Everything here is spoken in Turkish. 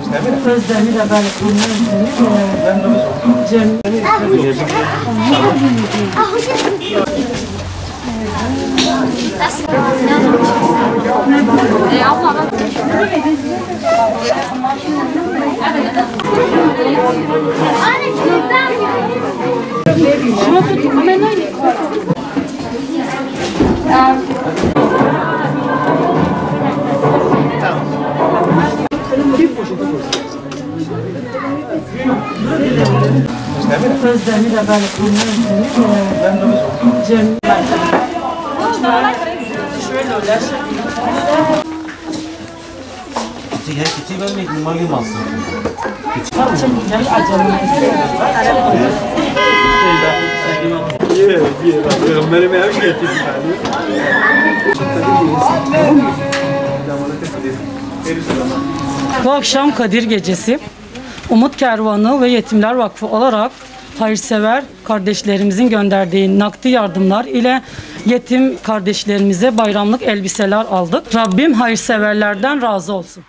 Özdemir de ben Özdemir de ben Küçük vermeyin, malum alsın. Bu akşam Kadir Gecesi, Umut Kervanı ve Yetimler Vakfı olarak hayırsever kardeşlerimizin gönderdiği nakdi yardımlar ile yetim kardeşlerimize bayramlık elbiseler aldık. Rabbim hayırseverlerden razı olsun.